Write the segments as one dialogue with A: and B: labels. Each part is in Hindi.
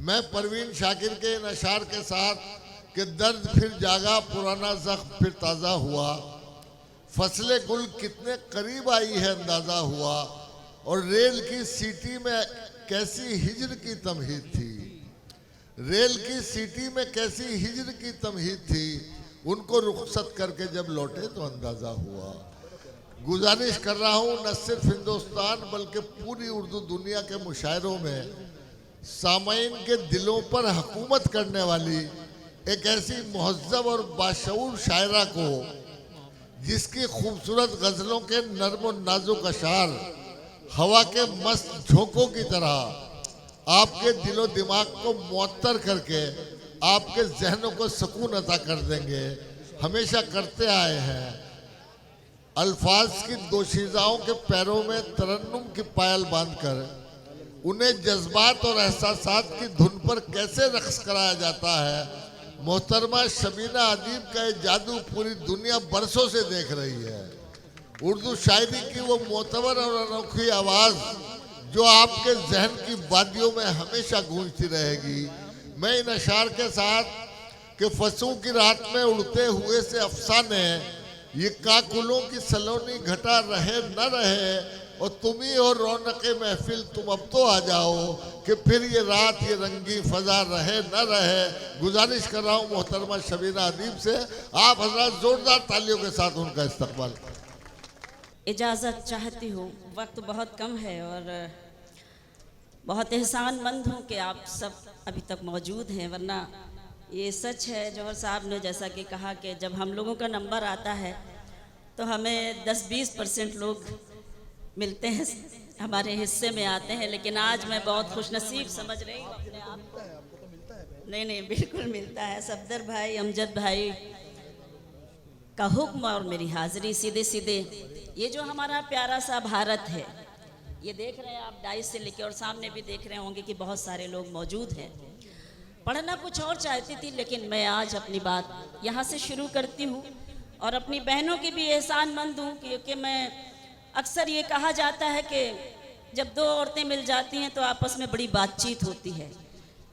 A: मैं परवीन शाकिर के इन अशार के साथ कि दर्द फिर जागा, पुराना जख्म फिर ताज़ा हुआ, फसले गुल कितने करीब आई है अंदाज़ा हुआ, और रेल की सीटी में कैसी हिजर की तमहीद थी, रेल की सीटी में कैसी हिजर की तमहीद थी, उनको रुखसत करके जब लौटे तो अंदाज़ा हुआ। गुजारिश कर रहा हूँ न सिर्फ हिंदुस्तान बल्कि पूरी उर्दू दुनिया के मुशायरों में सामाइन के दिलों पर हुकूमत करने वाली एक ऐसी मुहज़्ज़ब और बाशऊर शायरा को, जिसकी खूबसूरत गज़लों के नर्म और नाजुक अशार हवा के मस्त झोंकों की तरह आपके दिलो दिमाग को मुअत्तर करके आपके जहनों को सुकून अता कर देंगे, हमेशा करते आए हैं। अल्फाज की दोशीज़ाओं के पैरों में तरन्नुम की पायल बांधकर उन्हें जज्बात और एहसासात की धुन पर कैसे रक्स कराया जाता है, मोहतरमा शबीना अदीब का ये जादू पूरी दुनिया बरसों से देख रही है। उर्दू शायरी की वो मोतबर और अनोखी आवाज़ जो आपके जहन की वादियों में हमेशा गूंजती रहेगी। मैं इन अशार के साथ कि फसों की रात में उड़ते हुए से अफसाने, ये काकुलों की सलोनी घटा रहे न रहे, और तुम ही और रौनक़े महफिल तुम अब तो आ जाओ, कि फिर ये रात ये रंगी फजा रहे न रहे। गुजारिश कर रहा हूँ मोहतरमा शबीना अदीब से, आप हज़रात ज़ोरदार तालियों के साथ उनका इस्तकबाल करें।
B: इजाज़त चाहती हूँ, वक्त बहुत कम है और बहुत एहसानमंद हूँ कि आप सब अभी तक मौजूद हैं, वरना ये सच है जौहर साहब ने जैसा कि कहा कि जब हम लोगों का नंबर आता है तो हमें 10-20% लोग मिलते हैं, हमारे हिस्से में आते हैं, लेकिन आज मैं बहुत खुशनसीब समझ रही हूँ अपने आप को। नहीं, बिल्कुल मिलता है। सफदर भाई, अमजद भाई का हुक्म और मेरी हाज़िरी, सीधे सीधे ये जो हमारा प्यारा सा भारत है, ये देख रहे हैं आप डाइस से लेके, और सामने भी देख रहे होंगे कि बहुत सारे लोग मौजूद हैं। पढ़ना कुछ और चाहती थी, लेकिन मैं आज अपनी बात यहाँ से शुरू करती हूँ और अपनी बहनों की भी एहसानमंद हूँ, क्योंकि मैं अक्सर ये कहा जाता है कि जब दो औरतें मिल जाती हैं तो आपस में बड़ी बातचीत होती है,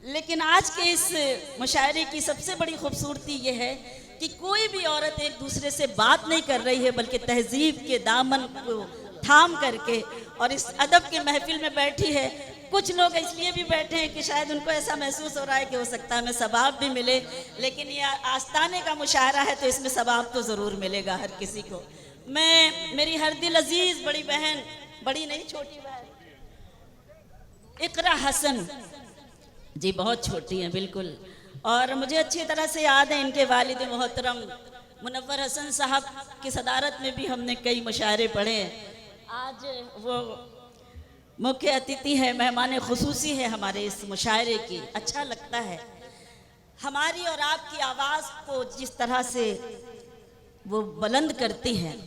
B: लेकिन आज के इस मुशायरे की सबसे बड़ी खूबसूरती ये है कि कोई भी औरत एक दूसरे से बात नहीं कर रही है, बल्कि तहजीब के दामन को थाम करके और इस अदब के महफिल में बैठी है। कुछ लोग इसलिए भी बैठे हैं कि शायद उनको ऐसा महसूस हो रहा है कि हो सकता है हमें सवाब भी मिले, लेकिन ये आस्ताने का मुशायरा है तो इसमें सवाब तो ज़रूर मिलेगा हर किसी को। मैं, मेरी हर दिल अजीज़ बड़ी बहन, बड़ी नहीं छोटी बहन इकरा हसन जी, बहुत छोटी हैं बिल्कुल, और मुझे अच्छी तरह से याद है इनके वालिद मोहतरम मुनव्वर हसन साहब की सदारत में भी हमने कई मुशायरे पढ़े हैं। आज वो मुख्य अतिथि है, मेहमान खुसूसी है हमारे इस मुशायरे की। अच्छा लगता है हमारी और आपकी आवाज़ को जिस तरह से वो बुलंद करती हैं,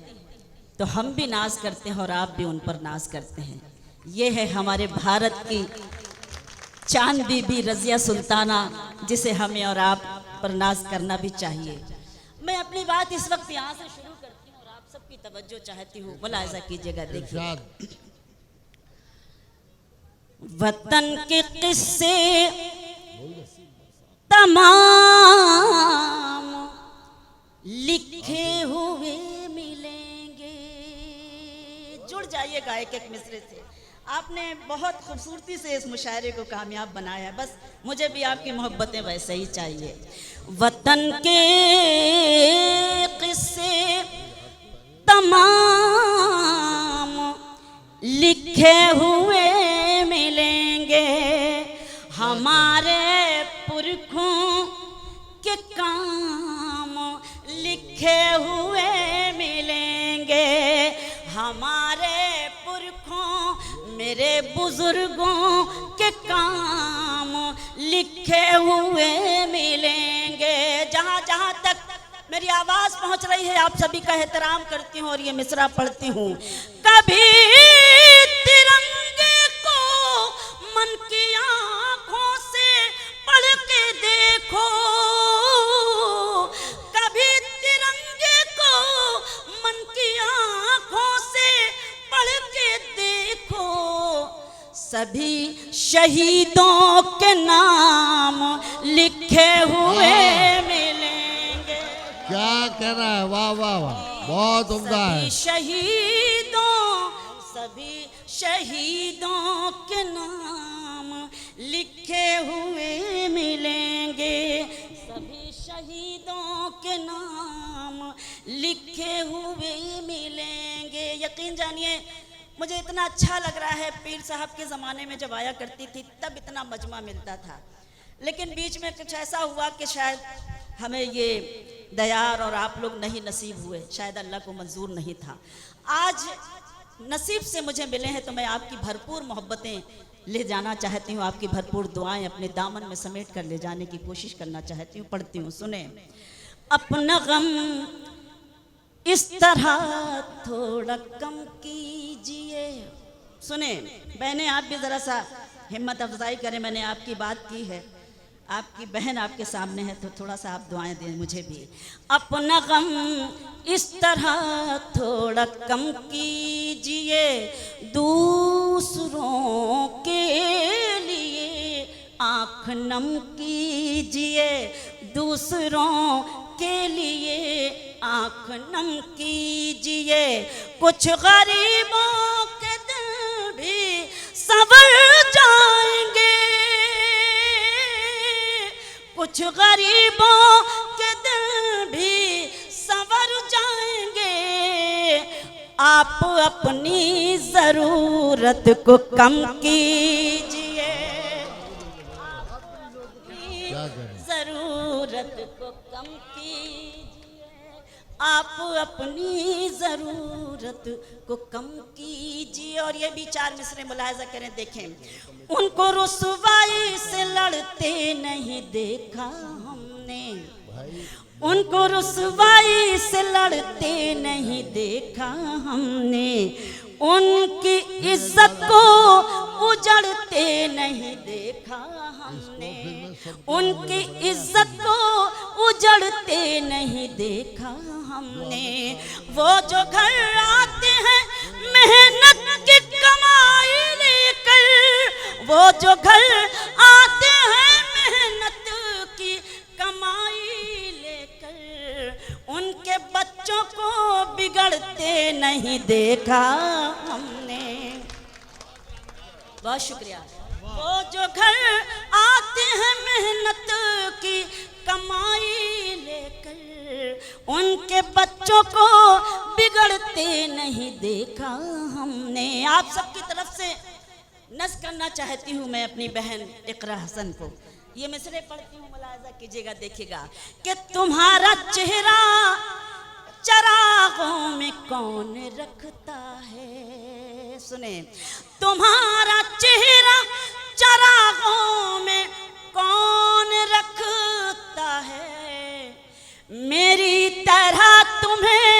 B: तो हम भी नाज करते हैं और आप भी उन पर नाज करते हैं। ये है हमारे भारत की चांद बीबी रज़िया सुल्ताना, जिसे हमें और आप पर नाज करना भी चाहिए। मैं अपनी बात इस वक्त यहाँ से शुरू करती हूँ और आप सबकी तवज्जो चाहती हूँ, मुलाहिज़ा कीजिएगा। देखिए, वतन के किस्से तमाम लिखे हुए मिलेंगे। जुड़ जाइएगा एक एक मिसरे से। आपने बहुत खूबसूरती से इस मुशायरे को कामयाब बनाया है, बस मुझे भी आपकी मोहब्बतें वैसे ही चाहिए। वतन के किस्से तमाम लिखे हुए मिलेंगे, हमारे पुरखों के काम लिखे हुए मिलेंगे, हमारे पुरखों मेरे बुजुर्गों के काम लिखे हुए मिलेंगे। जहाँ जहाँ तक मेरी आवाज़ पहुँच रही है, आप सभी का एहतराम करती हूँ और ये मिसरा पढ़ती हूँ। कभी तिरंगे को मन की आँखों से पढ़ के देखो, कभी तिरंगे को मन की आँखों से पढ़ के देखो, सब सभी शहीदों के नाम लिखे हुए मिलेंगे।
A: क्या कहना है, वाह वाह वाह, बहुत उम्दा है।
B: सभी शहीदों के नाम लिखे हुए मिलेंगे। सभी शहीदों के नाम लिखे हुए मिलेंगे। यकीन जानिए मुझे इतना अच्छा लग रहा है। पीर साहब के ज़माने में जब आया करती थी तब इतना मजमा मिलता था, लेकिन बीच में कुछ ऐसा हुआ कि शायद हमें ये दयार और आप लोग नहीं नसीब हुए, शायद अल्लाह को मंजूर नहीं था। आज नसीब से मुझे मिले हैं तो मैं आपकी भरपूर मोहब्बतें ले जाना चाहती हूँ, आपकी भरपूर दुआएं अपने दामन में समेट कर ले जाने की कोशिश करना चाहती हूँ। पढ़ती हूँ, सुने। अपना गम इस तरह थोड़ा कम कीजिए। सुने बहनें, आप भी ज़रा सा हिम्मत अफजाई करें। मैंने आपकी बात की है, आपकी बहन आपके सामने है, तो थोड़ा सा आप दुआएं दें मुझे भी। अपना गम इस तरह थोड़ा कम कीजिए, दूसरों के लिए आँख नम कीजिए। दूसरों के लिए आँख नम कीजिए। कुछ गरीबों के दिल भी संवर जाएंगे। कुछ गरीबों के दिल भी संवर जाएंगे। आप अपनी ज़रूरत को कम कीजिए। ज़रूरत को कम कीजिए। आप अपनी ज़रूरत को कम कीजिए। और ये भी 4 मिसरे मुलाहिजा करें, देखें। उनको रुसवाई से लड़ते नहीं देखा हमने। उनको रुसवाई से लड़ते नहीं देखा हमने। उनकी इज्जत को उजड़ते नहीं देखा हमने। उनकी इज्जत को उजड़ते नहीं देखा हमने। वो जो घर आते हैं मेहनत की कमाई लेकर, वो जो घर आते हैं मेहनत की कमाई लेकर, उनके बच्चों को बिगड़ते नहीं देखा हमने। बहुत शुक्रिया। वो जो घर आते हैं मेहनत की कमाई लेकर, उनके बच्चों को बिगड़ते नहीं देखा हमने। आप सबकी तरफ से नज़्म करना चाहती हूँ मैं अपनी बहन इकरा हसन को। ये मिसरे पढ़ती हूँ, मुलाहिजा कीजिएगा, देखिएगा कि तुम्हारा चेहरा चरागों में कौन रखता है। सुने, तुम्हारा चेहरा चरागों में कौन रखता है। मेरी तरह तुम्हें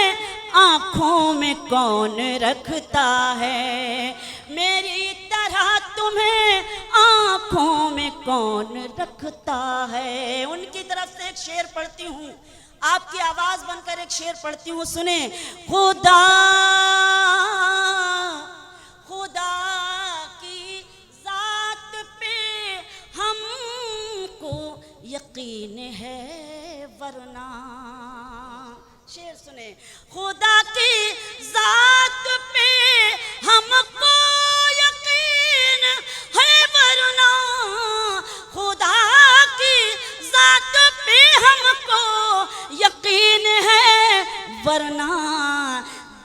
B: आँखों में कौन रखता है। मेरी तरह तुम्हें आँखों में कौन रखता है। उनकी तरफ से एक शेर पढ़ती हूँ, आपकी आवाज बनकर एक शेर पढ़ती हूँ, सुने। खुदा खुदा की जात पे हमको यकीन है वरना। शेर सुने। खुदा की जात पे हमको यकीन है वरना। खुदा की जात पे हमको यकीन है वरना।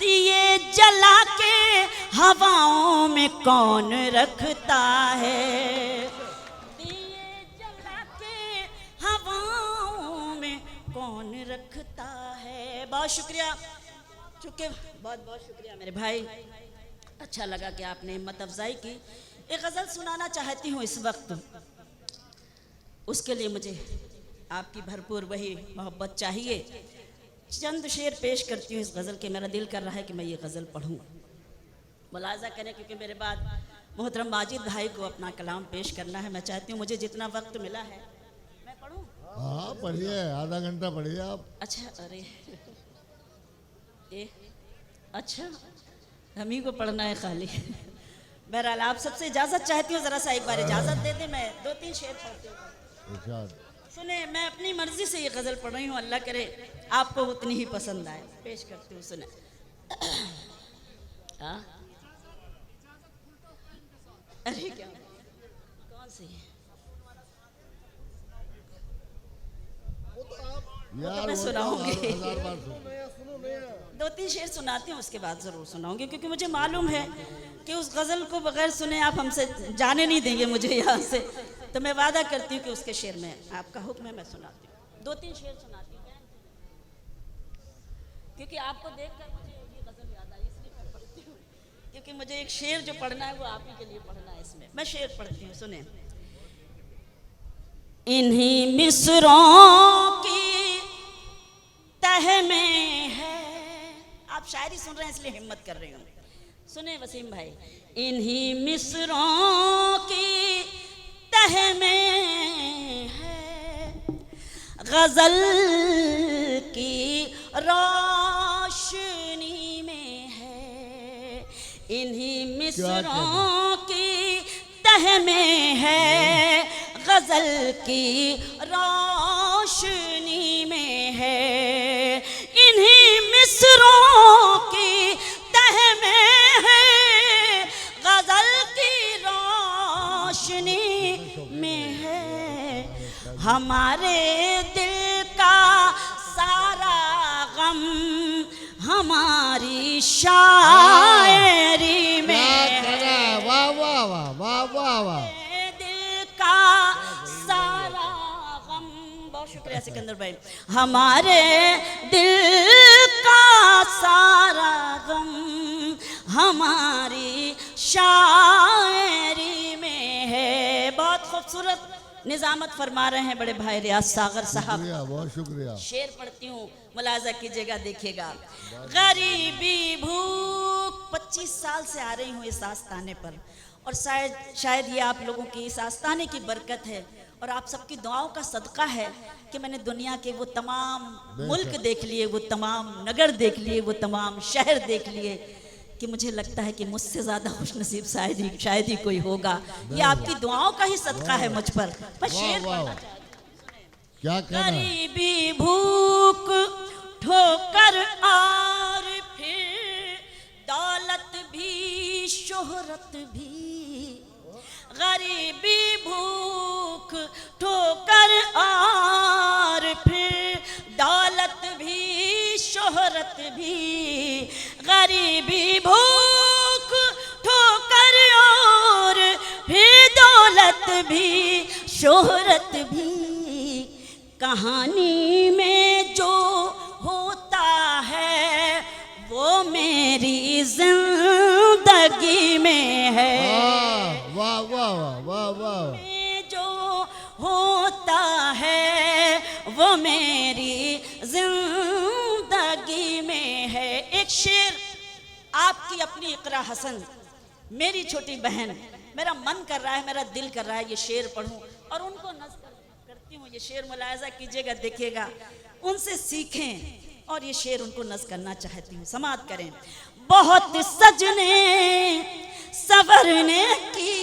B: दिए जला के हवाओं में कौन रखता है। दिए जला के हवाओं में कौन रखता है। बहुत शुक्रिया, चूँकि बहुत बहुत शुक्रिया मेरे भाई, अच्छा लगा कि आपने हिम्मत अफजाई की। एक गज़ल सुनाना चाहती हूँ इस वक्त, उसके लिए मुझे आपकी भरपूर वही मोहब्बत चाहिए। चंद शेर पेश करती हूँ इस गज़ल के। मेरा दिल कर रहा है कि मैं ये गज़ल पढ़ूँ, मुलाहिजा करें, क्योंकि मेरे बाद मोहतरम माजिद भाई को अपना कलाम पेश करना है। मैं चाहती हूँ मुझे जितना वक्त मिला है मैं पढ़ूँ।
A: हाँ पढ़िए, आधा घंटा पढ़िए आप।
B: अच्छा, अरे अच्छा, हम ही को पढ़ना है खाली। बहरहाल आप सबसे इजाजत चाहती हूँ, जरा सा एक बार इजाजत दे दे, मैं 2-3 शेर पढ़ती हूँ।
A: इरशाद।
B: सुने, मैं अपनी मर्जी से ये गजल पढ़ रही हूँ, अल्लाह करे आपको उतनी ही पसंद आए। पेश करती हूँ, सुने। हाँ? अरे क्या, कौन सी?
A: यार
B: मैं
A: वो तो
B: सुनाऊंगी।
A: 1000 बार सुनो।
B: 2-3 शेर सुनाती हूँ, उसके बाद ज़रूर सुनाऊंगी, क्योंकि मुझे मालूम है कि उस गज़ल को बगैर सुने आप हमसे जाने नहीं देंगे मुझे यहाँ से। तो मैं वादा करती हूँ कि उसके शेर में आपका हुक्म है, मैं सुनाती हूँ। 2-3 शेर सुनाती हूँ, क्योंकि आपको देखकर मुझे ये गज़ल याद आई, इसलिए मैं पढ़ती हूँ। क्योंकि मुझे एक शेर जो पढ़ना है वो आप ही के लिए पढ़ना है। इसमें मैं शेर पढ़ती हूँ, सुने। इन्हीं मिसरों की तह में है, आप शायरी सुन रहे हैं इसलिए हिम्मत कर रही हूँ। सुने वसीम भाई, इन्हीं मिसरों की तह में है गजल की रोशनी में है, इन्हीं मिसरों की तह में है गजल की रोशनी में है, इन्हीं मिसरों की तह में है गजल की रोशनी में है, हमारे दिल का सारा गम हमारी शायरी में है।
A: वाह वाह वाह वाह वाह वाह।
B: दिल का सारा गम, बहुत शुक्रिया सिकंदर भाई, हमारे दिल का सारा गम हमारी शायरी में है। बहुत खूबसूरत निजामत फरमा रहे हैं बड़े भाई रियाज सागर साहब।
A: शुक्रिया, बहुत शुक्रिया।
B: शेर पढ़ती हूँ, मुलाजा कीजिएगा, देखिएगा। गरीबी भूख 25 साल से आ रही हूँ इस आस्थाने पर, और शायद ये आप लोगों की इस आस्थाने की बरकत है और आप सबकी दुआओं का सदका है कि मैंने दुनिया के वो तमाम मुल्क देख लिए, वो तमाम नगर देख लिए, वो तमाम शहर देख लिए, कि मुझे लगता है कि मुझसे ज़्यादा खुशनसीब शायद ही कोई होगा। ये आपकी दुआओं का ही सदका है मुझ पर। मैं शेर पढ़ना चाहती
A: क्या
B: हूँ।
A: कहना है?
B: गरीबी भूख ठोकर और फिर दौलत भी शोहरत भी, गरीबी भूख ठोकर और फिर दौलत भी शोहरत भी, गरीबी भूख ठोकर और फिर दौलत भी शोहरत भी, कहानी में जो होता है वो मेरी जिंदगी में है।
A: वाह वाह वाह वाह वाह।
B: जो होता है वो मेरी जिंदगी में है। एक शेर आपकी अपनी इकरा हसन, मेरी छोटी बहन, मेरा मन कर रहा है, मेरा दिल कर रहा है ये शेर पढ़ूं और उनको नज़्म करती हूँ। ये शेर मुलायजा कीजिएगा, देखिएगा, उनसे सीखें और ये शेर उनको नज़्म करना चाहती हूँ, समाअत करें। बहुत सजने सवरने की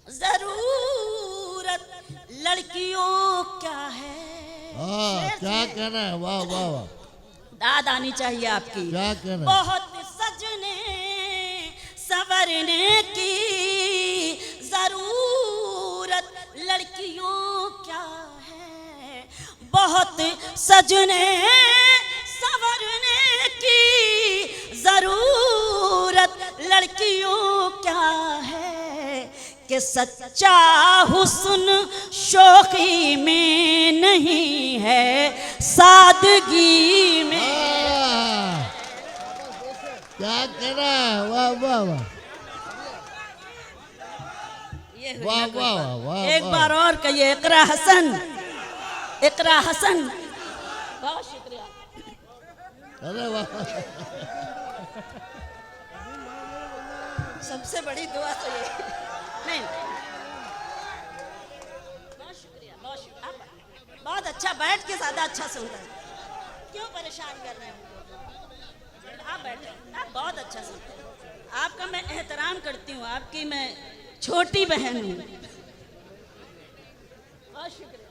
B: जरूरत लड़कियों क्या है।
A: क्या कहना है? वाह वाह वाह।
B: दाद आनी चाहिए आपकी।
A: क्या कहना है?
B: बहुत सजने सवरने की जरूरत लड़कियों क्या है, बहुत सजने सवरने की जरूरत लड़कियों क्या है, कि सच्चा हुस्न शौकी में नहीं है सादगी में।
A: क्या कहना है? वाह वाह वाह। वाह वाह वाह।
B: एक बार और कहिए, इकरा हसन, इकरा हसन। बहुत शुक्रिया।
A: अरे वाह।
B: सबसे बड़ी दुआ तो ये नहीं। बहुत शुक्रिया, बहुत शुक्रिया। आप बहुत अच्छा, बैठ के ज़्यादा अच्छा सुन रहे हैं, क्यों परेशान कर रहे हैं? आप बैठे, आप बहुत अच्छा सुनते हैं। आपका मैं एहतराम करती हूँ, आपकी मैं छोटी बहन हूँ। बहुत शुक्रिया।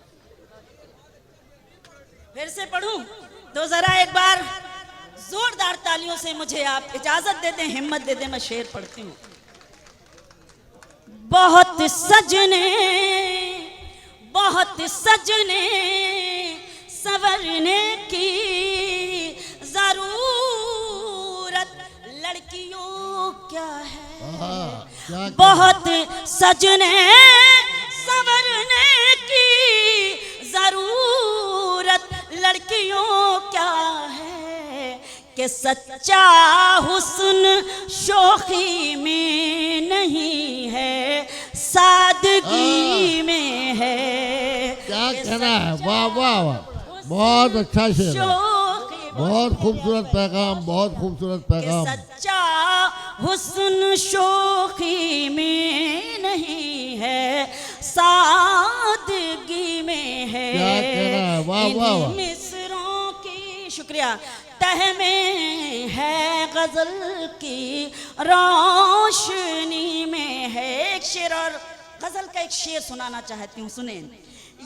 B: फिर से पढ़ूं तो जरा एक बार जोरदार तालियों से मुझे आप इजाजत दे दें, हिम्मत दे दें, मैं शेर पढ़ती हूँ। बहुत सजने संवरने की जरूरत लड़कियों क्या है। बहुत सजने संवरने की जरूरत लड़कियों क्या है कि सच्चा हुस्न शोखी में नहीं है, सादगी में है।
A: क्या कहना है, वाह वाह वाह, बहुत अच्छा शेर है, बहुत खूबसूरत पैगाम, बहुत खूबसूरत पैगाम।
B: सच्चा हुस्न शोखी में नहीं है, सादगी में है।
A: क्या कहना है, वाह वाह वाह।
B: मिसरों की शुक्रिया तह में है गजल की रोशनी में है। एक शेर और गजल का एक शेर सुनाना चाहती हूँ, सुने।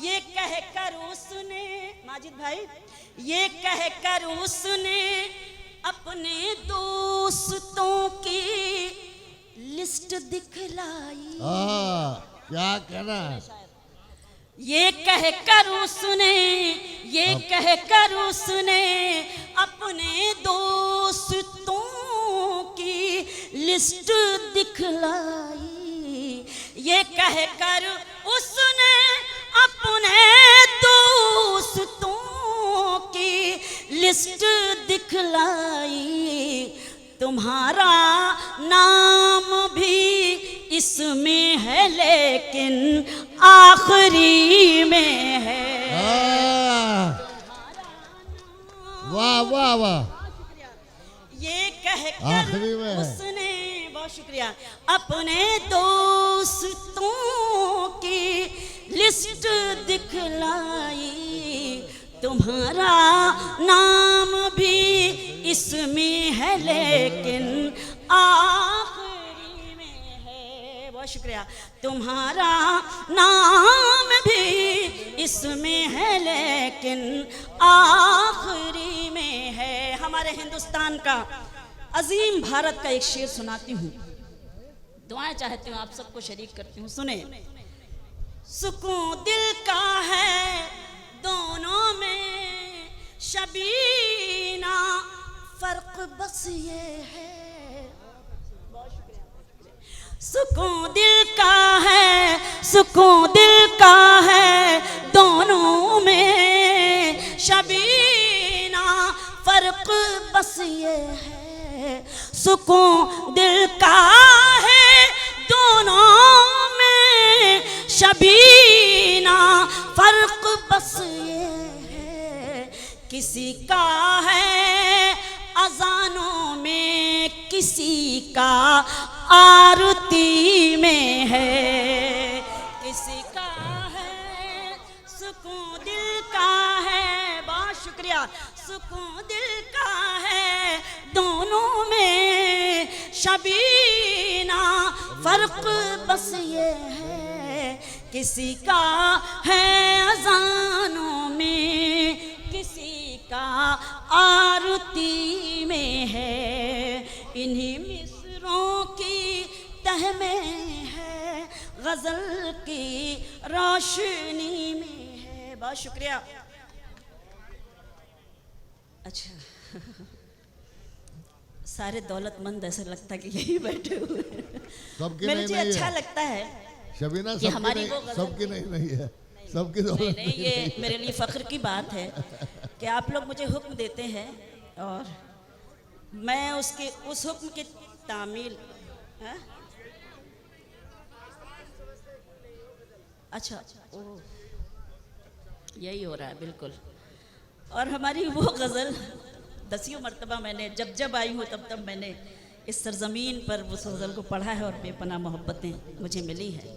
B: ये कह कर उसने, माजिद भाई, ये कह कर उसने अपने दोस्तों की लिस्ट दिखलाई।
A: क्या कहना है,
B: ये कह कर उसने अपने दोस्तों की लिस्ट दिखलाई। ये कह कर उसने अपने दोस्तों की लिस्ट दिखलाई। तुम्हारा नाम भी इसमें है लेकिन आखिरी में है।
A: वाह वाह वाह।
B: ये कहकर उसने, बहुत शुक्रिया, अपने दोस्तों की लिस्ट दिखलाई। तुम्हारा नाम भी इसमें है लेकिन आखिरी में है। बहुत शुक्रिया। तुम्हारा नाम भी इसमें है लेकिन आखिरी में है। हमारे हिंदुस्तान का, अजीम भारत का एक शेर सुनाती हूँ, दुआएं चाहती हूँ, आप सबको शरीक करती हूँ, सुने। सुकून दिल का है दोनों में शबीना, फर्क बस ये है। सुकून दिल का है दोनों में शबीना, फर्क बस ये है। सुकून दिल का है दोनों में शबीना, फर्क बस ये है। किसी का है अजानों में, किसी का आरती में है। किसी का है सुकून दिल का है, बहुत शुक्रिया, सुकून दिल का है दोनों में शबीना, फर्क बस ये है। किसी का है अजानों में, किसी का आरती में है। इन्हीं मिसरों की तह में है, गजल की रोशनी में है। बहुत शुक्रिया। अच्छा सारे दौलतमंद ऐसा लगता है कि यही बैठे हुए हैं। मुझे अच्छा लगता है
A: शबीना,
B: कि हमारी वो
A: सबकी नहीं है, सबकी दौलत
B: नहीं, ये मेरे लिए फ़ख्र की बात है कि आप लोग मुझे हुक्म देते हैं और मैं उसके उस हुक्म की तामील। अच्छा, ओह, यही हो रहा है बिल्कुल। और हमारी वो गज़ल 10 मरतबा मैंने जब आई हूँ तब मैंने इस सरजमीन पर उस गज़ल को पढ़ा है और बेपनाह मोहब्बतें मुझे मिली हैं।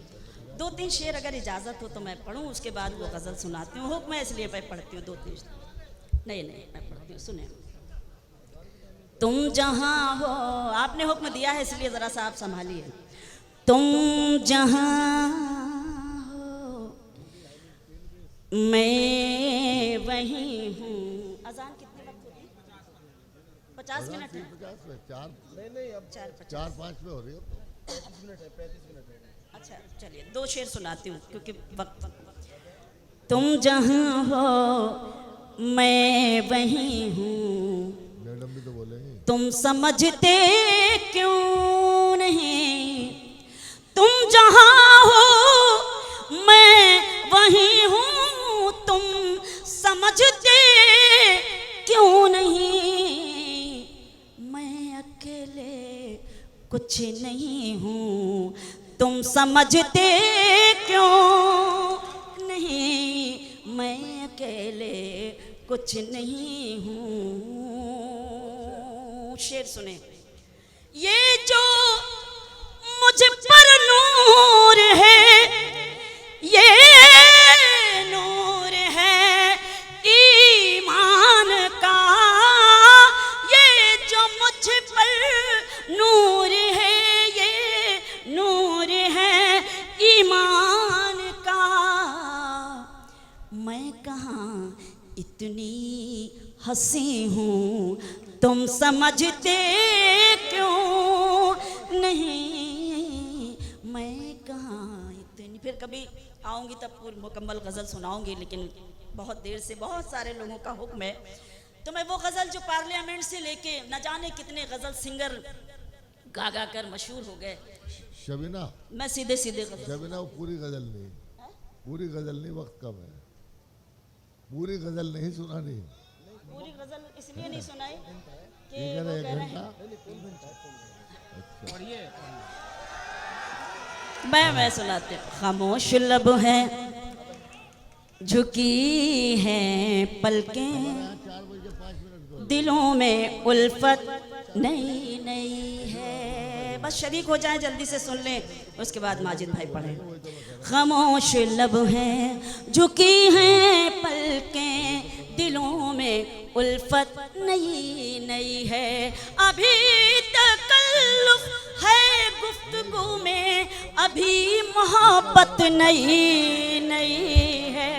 B: 2-3 शेर अगर इजाज़त हो तो मैं पढ़ूँ, उसके बाद वो गज़ल सुनाती हूँ। हुक्म है इसलिए मैं पढ़ती हूँ 2-3। नहीं मैं पढ़ती हूँ, सुने। तुम जहाँ हो, आपने हुक्म दिया है इसलिए ज़रा सा आप संभालिए। तुम जहाँ हो मैं वहीं हूँ। अजान कितने वक्त होती है? 50 मिनट है।
A: 50 में चार
C: नहीं अब
A: 4-5 में हो रही है।
C: 35 मिनट है, 35 मिनट है।
B: अच्छा चलिए 2 शेर सुनाती हूँ क्योंकि वक्त। तुम जहाँ हो मैं वहीं हूँ,
A: मैडम भी तो बोलेंगे।
B: तुम समझते क्यों नहीं। तुम जहाँ हो मैं वहीं हूँ, तुम समझते क्यों नहीं। मैं अकेले कुछ नहीं हूँ, तुम समझते क्यों नहीं। मैं अकेले कुछ नहीं हूँ। शेर सुने। ये जो मुझ पर नूर है, ये नूर है ईमान का। ये जो मुझ पर नूर है, ये नूर है ईमान का। मैं कहाँ इतनी हंसी हूँ, तुम समझते क्यों नहीं। मैं कहाँ इतनी, फिर कभी आऊँगी तब पूरी मुकम्मल गज़ल सुनाऊँगी, लेकिन बहुत देर से बहुत सारे लोगों का हुक्म है तो मैं वो गज़ल जो पार्लियामेंट से लेके न जाने कितने गज़ल सिंगर गा गा कर मशहूर हो गए,
A: शबीना,
B: मैं सीधे सीधे गज़ल।
A: शबीना, वो पूरी गजल नहीं, पूरी गजल नहीं, वक्त कम है। पूरी गजल नहीं सुनानी।
B: पूरी गज़ल इसलिए नहीं सुनाई कि
A: ये कह
B: वो
A: रहे
B: कह
A: एक
B: रहे हैं।
A: घंटा।
C: पढ़िए।
B: मैं सुनाती हूँ। खामोश लब है, झुकी हैं पलकें,
A: 4:05
B: दिलों में उल्फत नई नई है। बस शरीक हो जाए, जल्दी से सुन लें, उसके बाद माजिद भाई पढ़ें। खामोश लब हैं, झुकी हैं पलकें, दिलों में उल्फत नई नई है। अभी तकल्लुफ है गुफ्तगू में, अभी मोहब्बत नई नई है।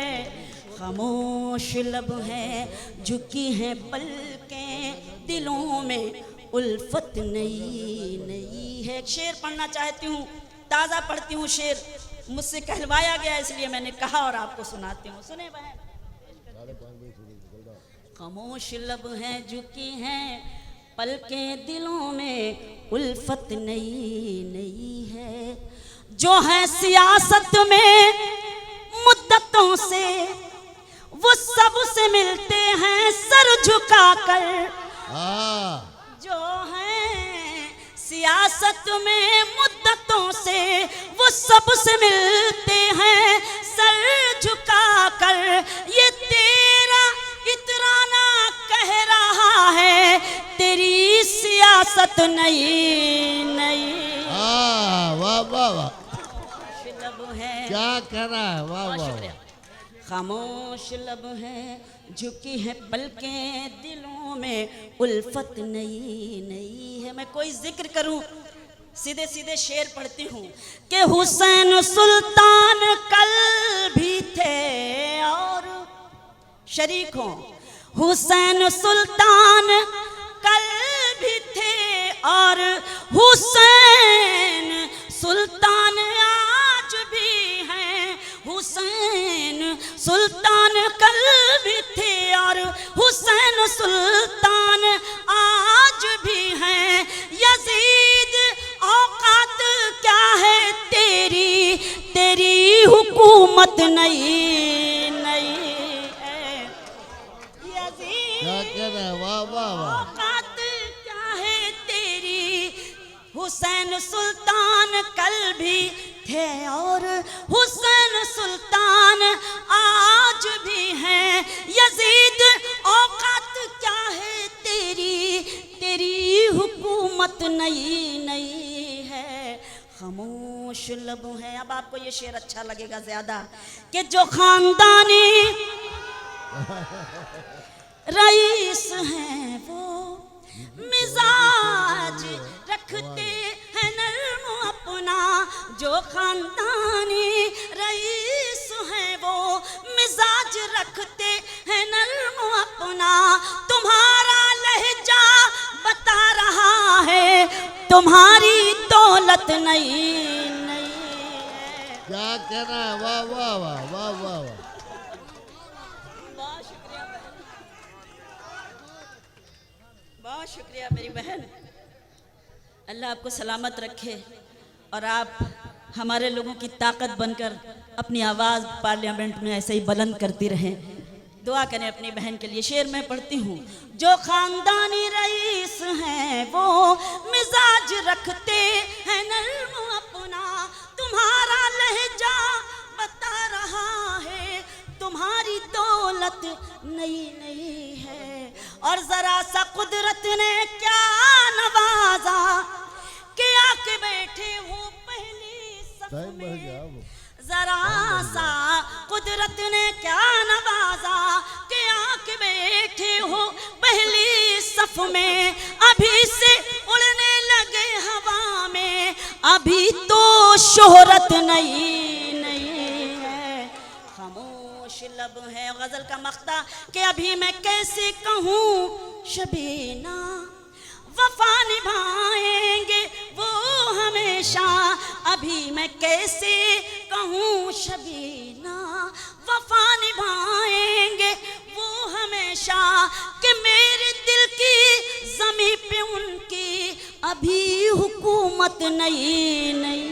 B: खामोश लब हैं, झुकी हैं पलकें, दिलों में उल्फत नई नई है। एक शेर पढ़ना चाहती हूँ, ताज़ा पढ़ती हूँ शेर, मुझसे कहलवाया गया इसलिए मैंने कहा और आपको सुनाती हूँ। सुने बहन। खामोश लब हैं, झुकी हैं पलकें, दिलों में उल्फत नई नई है। जो है सियासत में मुद्दतों से, वो सबसे मिलते हैं सर झुकाकर। जो हैं सियासत में मुद्दतों से, वो सबसे मिलते हैं सर झुकाकर। ये तेरा इतराना कह रहा है, तेरी सियासत नई नई।
A: वाह वाह वाह,
B: लब है,
A: क्या कहना है, वाह
B: बहुत
A: वाह।
B: शुक्रिया। खामोश लब है, झुकी है पलकें, दिलों में उल्फत नई नई है। मैं कोई जिक्र करूं, सीधे सीधे शेर पढ़ती हूँ कि हुसैन सुल्तान कल भी थे और शरीक हों। हुसैन सुल्तान कल भी थे और हुसैन सुल्तान आज भी हैं। हुसैन सुल्तान कल भी थे और हुसैन सुल्तान आज भी हैं। यजीद औकात क्या है तेरी, तेरी हुकूमत नई नई है। यजीद
A: क्या कहना है, वाह वाह वाह।
B: औकात क्या है तेरी, हुसैन सुल्तान कल भी थे और हुसैन सुल्तान आज भी हैं। यजीद औकात क्या है तेरी, तेरी हुकूमत नई नई है। खामोश लब है। अब आपको ये शेर अच्छा लगेगा ज्यादा कि जो खानदानी रईस हैं वो, मिजाज रखते हैं नर्म अपना, जो खानदानी रईस हैं वो, मिजाज रखते हैं नर्म अपना। तुम्हारा लहजा बता रहा है तुम्हारी दौलत नहीं नहीं है।
A: क्या कहना है, वाह वाह वाह वाह वाह वाह।
B: बहुत शुक्रिया बहन, बहुत शुक्रिया मेरी बहन। अल्लाह आपको सलामत रखे और आप हमारे लोगों की ताकत बनकर अपनी आवाज़ पार्लियामेंट में ऐसे ही बुलंद करती रहें। दुआ करें अपनी बहन के लिए। शेर मैं पढ़ती हूँ। जो खानदानी रईस हैं वो, मिजाज रखते हैं नर्म अपना, तुम्हारा लहजा बता रहा है तुम्हारी दौलत नई नई है। और जरा सा कुदरत ने क्या नवाजा कि आके बैठे हो पहली सफ में। जरा सा कुदरत ने क्या नवाजा कि आके बैठे हो पहली सफ में। अभी से उड़ने लगे हवा में, अभी तो शोहरत नहीं नहीं है। खामोश लब है गजल का मख्ता कि अभी मैं कैसे कहूँ शबीना, वफा निभाएंगे वो हमेशा। अभी मैं कैसे कहूँ शबीना, वफा निभाएंगे वो हमेशा। कि मेरे दिल की ज़मीं पे उनकी अभी हुकूमत नहीं नहीं